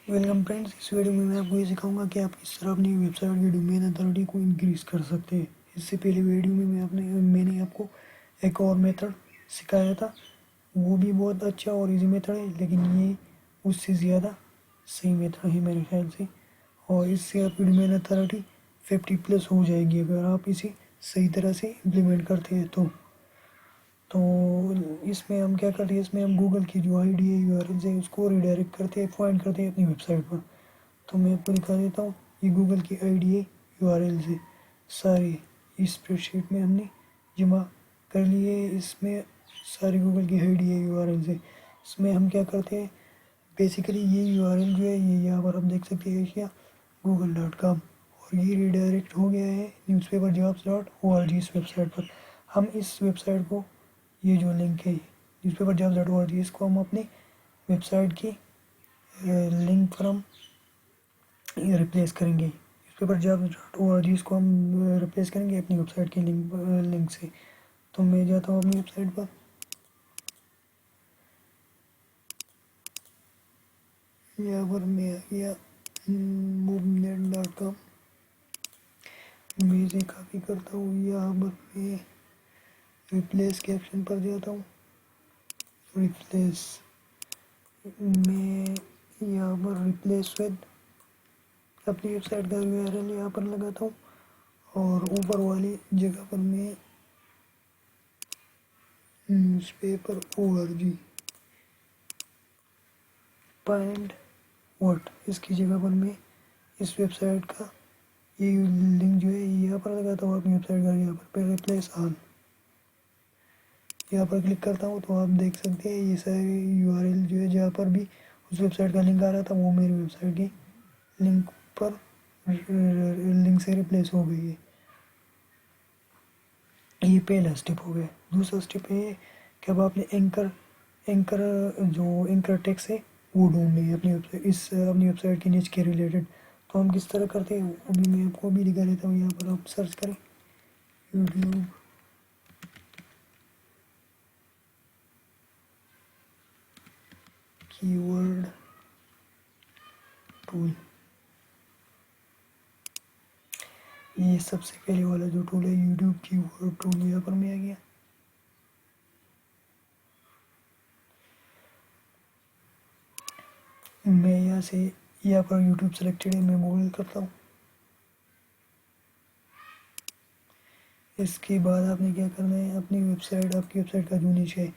Welcome friends. इस video में मैं आपको ये सिखाऊंगा कि आप किस तरह अपनी वेबसाइट की डोमेन अथॉरिटी को इंक्रीज़ कर सकते हैं। इससे पहले वीडियो में मैंने आपको एक और मेथड सिखाया था, वो भी बहुत अच्छा और इजी मेथड है, लेकिन ये उससे ज़्यादा सही मेथड है मेरे ख्याल से। और इससे आपकी डोमेन अथॉरिटी 50+ हो जाएगी अगर आप इसे सही तरह से इम्प्लीमेंट करते हैं तो इसमें हम क्या करते हैं, इसमें हम गूगल की जो आईडी है यूआरएल है उसको रिडायरेक्ट करते हैं, पॉइंट करते हैं अपनी वेबसाइट पर। तो मैं आपको दिखा देता हूँ, ये गूगल की आईडी है यूआरएल से सारी इस स्प्रेडशीट में हमने जमा कर लिए। इसमें सारी गूगल की आईडी है यूआरएल से। इसमें हम क्या करते हैं, बेसिकली ये यूआरएल जो है ये यहाँ पर आप देख सकते हैं एशिया google.com, और ये रिडायरेक्ट हो गया है newspaperjobs.org इस वेबसाइट पर। हम इस वेबसाइट को, ये जो लिंक है newspaperjobs.org, इसको हम अपने वेबसाइट की लिंक पर हम रिप्लेस करेंगे। newspaperjobs.org इसको हम रिप्लेस करेंगे अपनी वेबसाइट की लिंक से। तो मैं जाता हूँ अपनी वेबसाइट पर, यहाँ पर मैं आ गया movement.com, मैं इसे कॉपी करता हूँ, यहाँ पर मैं रिप्लेस के ऑप्शन पर जाता हूँ। रिप्लेस में यहाँ पर रिप्लेस विद अपनी वेबसाइट का यूआरएल यहाँ पर लगाता हूँ, और ऊपर वाली जगह पर मैं न्यूज़पेपर ORG फाइंड व्हाट, इसकी जगह पर मैं इस वेबसाइट का ये लिंक जो है यहाँ पर लगाता हूँ अपनी वेबसाइट का। यहाँ पर रिप्लेस ऑल, यहाँ पर क्लिक करता हूँ तो आप देख सकते हैं ये सारे यूआरएल जो है जहाँ पर भी उस वेबसाइट का लिंक आ रहा था वो मेरी वेबसाइट की लिंक पर लिंक से रिप्लेस हो गई है। ये पहला स्टेप हो गया। दूसरा स्टेप है कि अब आपने एंकर जो एंकर टेक्स्ट है वो ढूंढनी है अपनी वेबसाइट, अपनी वेबसाइट की निच के रिलेटेड। तो हम किस तरह करते हैं वो भी मैं आपको भी दिखा देता हूँ। यहाँ पर आप सर्च करें यूट्यूब कीवर्ड टूल, ये सबसे पहले वाला जो टूल है यूट्यूब कीवर्ड टूल, यहाँ पर मैं आ गया। मैं यहाँ से यहाँ पर यूट्यूब सेलेक्टेड है, मैं गूगल करता हूँ। इसके बाद आपने क्या करना है, अपनी वेबसाइट, आपकी वेबसाइट का जो नीचे है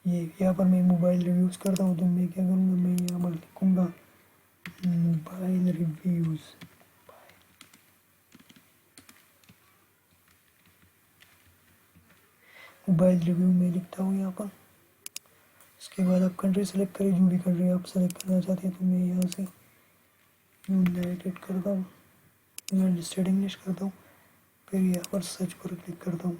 ये, यहाँ पर मैं मोबाइल रिव्यूज़ करता हूँ, तो मैं क्या करूँगा, मैं यहाँ पर लिखूँगा मोबाइल रिव्यूज़। मोबाइल रिव्यू में लिखता हूँ यहाँ पर। इसके बाद आप कंट्री सेलेक्ट करें, जो भी कंट्री आप सेलेक्ट करना चाहते हैं। तो मैं यहाँ से यूनाइटेड करता हूँ, यूनाइटेड स्टेट इंग्लिश करता हूँ, फिर यहाँ पर सर्च पर क्लिक करता हूँ।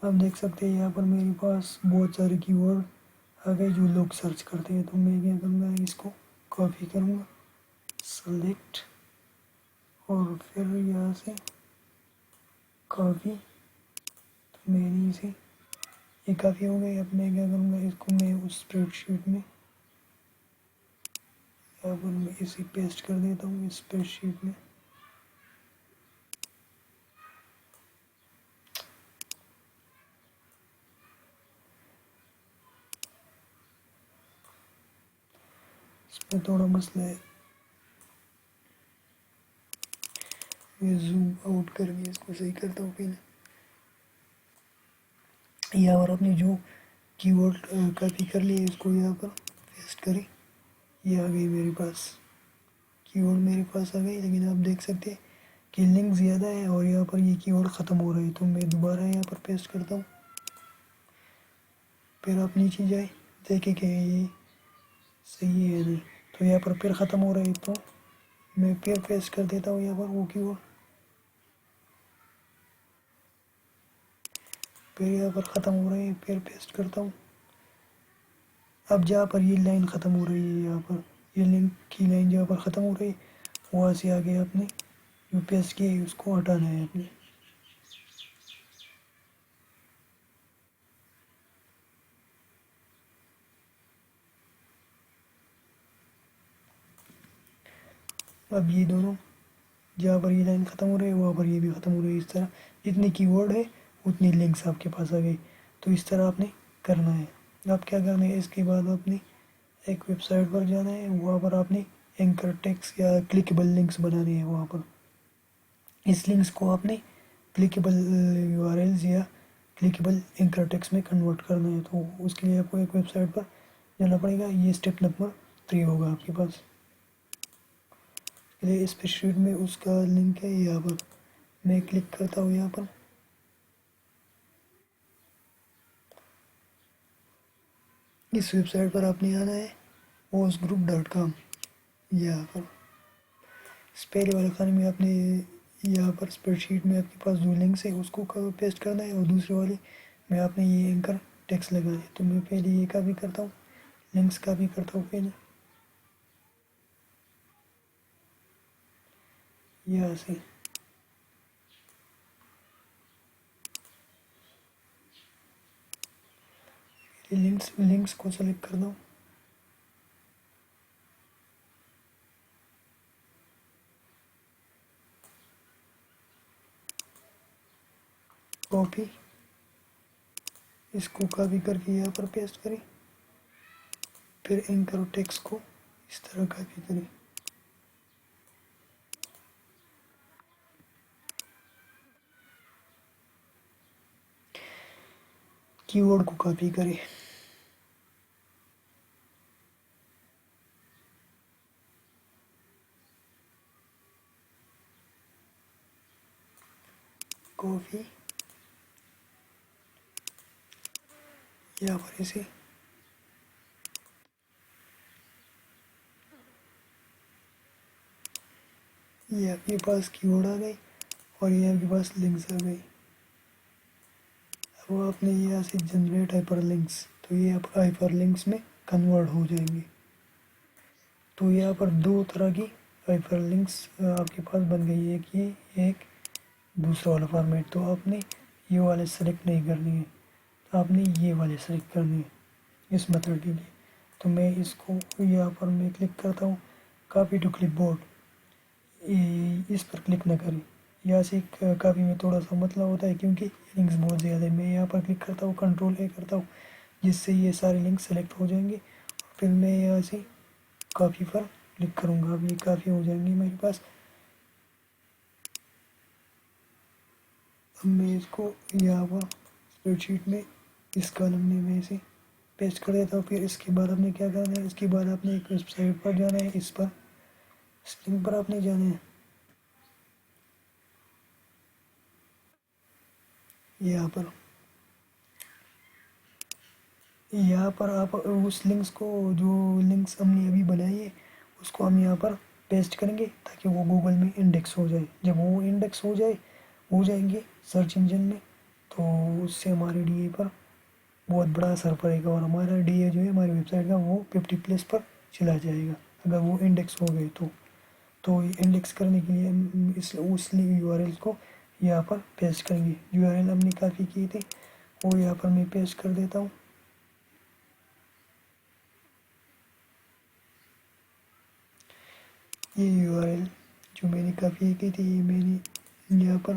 आप देख सकते हैं यहाँ पर मेरे पास बहुत सारे कीवर्ड आ गए जो लोग सर्च करते हैं। तो मैं क्या करूँगा, इसको कॉपी करूँगा, सेलेक्ट, और फिर यहाँ से कॉपी। तो मैंने इसे, ये काफ़ी हो गई। अब मैं क्या करूँगा, इसको मैं उस स्प्रेडशीट में यहाँ पर मैं इसे पेस्ट कर देता हूँ इस स्प्रेडशीट में। इसमें थोड़ा मसला है, मैं जूम आउट करके इसको सही करता हूँ पहले। यहाँ पर आपने जो कीवर्ड कॉपी कर लिए इसको यहाँ पर पेस्ट करें, ये आ गई मेरे पास, कीवर्ड मेरे पास आ गई। लेकिन आप देख सकते हैं कि लिंक ज़्यादा है और यहाँ पर ये कीवर्ड ख़त्म हो रहा है। तो मैं दोबारा यहाँ पर पेस्ट करता हूँ, फिर आप नीचे जाए देखें कि ये सही है नहीं। तो यहाँ पर फिर ख़त्म हो रहा है, तो मैं फिर पेस्ट कर देता हूँ यहाँ पर वो कीवर्ड, फिर यहाँ पर ख़त्म हो रहे हैं, फिर पेस्ट करता हूँ। अब जहाँ पर ये लाइन ख़त्म हो रही है, यहाँ पर ये लिंक की लाइन जहाँ पर ख़त्म हो रही है, वहाँ से आगे आपने जो पेस्ट किए उसको हटाना है अपने। अब ये दोनों, जहाँ पर ये लाइन ख़त्म हो रही है वहाँ पर ये भी ख़त्म हो रही है। इस तरह जितने कीवर्ड है उतनी लिंक्स आपके पास आ गई। तो इस तरह आपने करना है। आप क्या करना है, इसके बाद आपने एक वेबसाइट पर जाना है, वहाँ पर आपने एंकर टेक्स्ट या क्लिकेबल लिंक्स बनाने हैं। वहाँ पर इस लिंक्स को आपने क्लिकेबल यूआरएल्स या क्लिकेबल एंकर टेक्स्ट में कन्वर्ट करना है। तो उसके लिए आपको एक वेबसाइट पर जाना पड़ेगा। ये स्टेप नंबर 3 होगा आपके पास। इस स्प्रेडशीट में उसका लिंक है यहाँ पर। मैं क्लिक करता हूँ यहाँ पर। इस वेबसाइट पर आपने आना है osgroup.com। यहाँ पर इस पहले वाले खाने में आपने यहाँ पर स्प्रेडशीट में आपके पास जो लिंक्स है उसको पेस्ट करना है, और दूसरे वाले में आपने ये एंकर टेक्स्ट लगाना है। तो मैं पहले ये कॉपी करता हूँ, लिंक्स कॉपी करता हूँ पहले यहाँ से। लिंक्स को सेलेक्ट कर दो। कॉपी, इसको कॉपी करके यहाँ पर पेस्ट करें। फिर एंकर टेक्स्ट को इस तरह कॉपी करें। कीवर्ड को कॉपी करें। कॉपी, यहाँ पर इसे ये आपके पास कीवर्ड आ गई और ये आपके पास लिंक्स आ गई। अब आपने यहाँ से जनरेट हाइपर लिंक्स, तो ये आप हाइपर लिंक्स में कन्वर्ट हो जाएंगे। तो यहाँ पर दो तरह की हाइपर लिंक्स आपके पास बन गई है। एक ये, एक दूसरा वाला फॉर्मेट। तो आपने ये वाले सेलेक्ट नहीं करनी है, तो आपने ये वाले सेलेक्ट करनी है इस मेथड के लिए। तो मैं इसको यहाँ पर मैं क्लिक करता हूँ, कॉपी टू क्लिपबोर्ड, इस पर क्लिक न करें। यहाँ से काफ़ी में थोड़ा सा मतलब होता है क्योंकि लिंक्स बहुत ज़्यादा है। मैं यहाँ पर क्लिक करता हूँ, कंट्रोल ए करता हूँ, जिससे ये सारे लिंक सेलेक्ट हो जाएंगे। फिर मैं यहाँ से कॉपी पर क्लिक करूँगा। अब ये काफ़ी हो जाएंगे मेरे पास। अब मैं इसको यहाँ पर स्प्रेडशीट में इस कॉलम में मैं इसे पेस्ट कर देता हूँ। फिर इसके बाद आपने क्या करना है, इसके बाद आपने एक वेबसाइट पर जाना है, इस लिंक पर आपने जाना है। यहाँ पर आप उस लिंक्स को, जो लिंक्स हमने अभी बनाई है उसको हम यहाँ पर पेस्ट करेंगे ताकि वो गूगल में इंडेक्स हो जाए। जब वो इंडेक्स हो जाएंगे सर्च इंजन में, तो उससे हमारे डीए पर बहुत बड़ा असर पड़ेगा और हमारा डीए जो है हमारी वेबसाइट का वो 50+ पर चला जाएगा अगर वो इंडेक्स हो गए तो इंडेक्स करने के लिए हम उस यूआरएल को यहाँ पर पेस्ट करेंगे। यूआरएल हमने कॉपी किए थे वो यहाँ पर मैं पेस्ट कर देता हूँ। ये यूआरएल जो मैंने कॉपी की थी ये मैंने यहाँ पर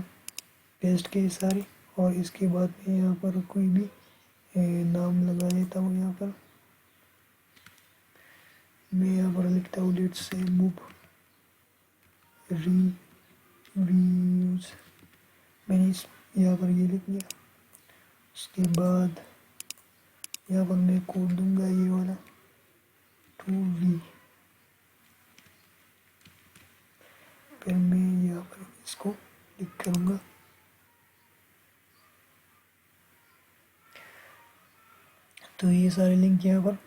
पेस्ट किए सारे, और इसके बाद मैं यहाँ पर कोई भी नाम लगा देता हूँ। यहाँ पर मैं यहाँ पर लिखता हूँ लेट्स से मूव रिव्यूज। मैंने यहाँ पर ये लिख दिया। उसके बाद यहाँ पर मैं कोड दूंगा ये वाला 2V। फिर मैं यहाँ पर इसको क्लिक करूँगा। तो ये सारे लिंक यहाँ पर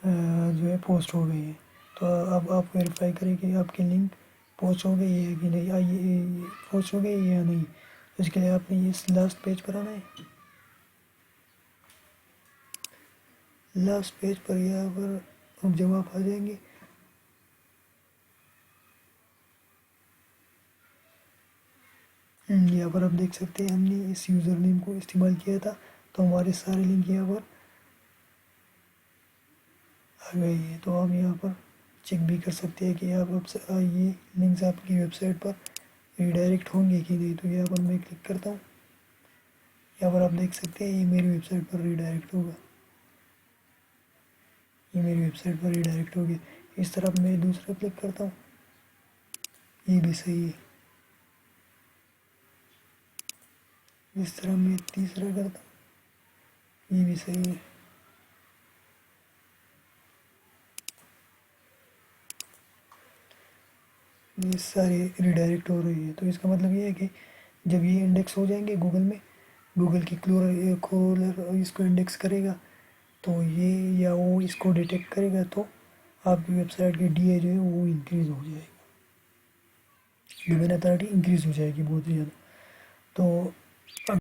जो है पोस्ट हो गई है। तो अब आप वेरीफाई करें कि आपकी लिंक पोस्ट हो गई है कि नहीं, ये पोस्ट हो गई है या नहीं। तो इसके लिए आपने इस लास्ट पेज पर आना है। लास्ट पेज पर यहाँ पर अब जब आप आ जाएंगे यहाँ पर आप देख सकते हैं हमने इस यूज़र नेम को इस्तेमाल किया था, तो हमारे सारे लिंक यहाँ पर आ गए हैं। तो आप यहाँ पर चेक भी कर सकते हैं कि ये लिंक्स आपकी वेबसाइट पर रीडायरेक्ट होंगे कि नहीं। तो यहाँ पर मैं क्लिक करता हूँ, यहाँ पर आप देख सकते हैं ये मेरी वेबसाइट पर रीडायरेक्ट होगा, ये मेरी वेबसाइट पर रीडायरेक्ट होगी। इस तरफ मैं दूसरा क्लिक करता हूँ, ये भी सही है। इस तरह मैं तीसरा करता हूँ, ये भी सही है। ये सारे रीडायरेक्ट हो रही है। तो इसका मतलब ये है कि जब ये इंडेक्स हो जाएंगे गूगल में, गूगल की क्रोलर इसको इंडेक्स करेगा, तो ये या वो इसको डिटेक्ट करेगा, तो आपकी वेबसाइट की DI जो है वो इंक्रीज़ हो जाएगी, डोमेन अथॉरिटी इंक्रीज़ हो जाएगी बहुत ज़्यादा। तो